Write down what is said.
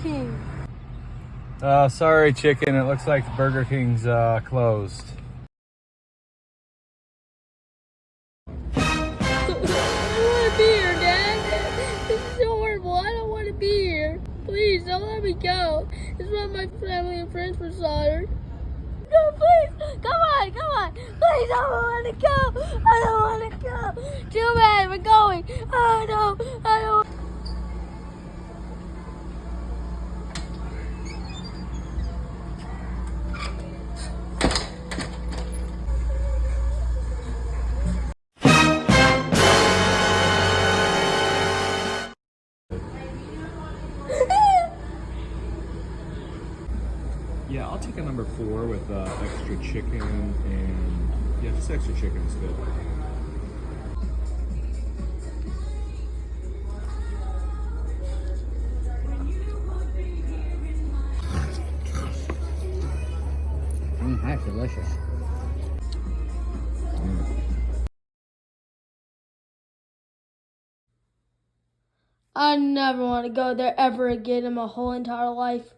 King. Sorry, chicken. It looks like Burger King's closed. I don't want to be here, Dad. This is so horrible. I don't want to be here. Please, don't let me go. It's what my family and friends desired. No, please. Come on, come on. Please, I don't want to go. I don't want to go. Too bad. We're going. Oh, no. I don't. Yeah, I'll take a number 4 with extra chicken and yeah, just extra chicken is good. That's delicious. I never want to go there ever again in my whole entire life.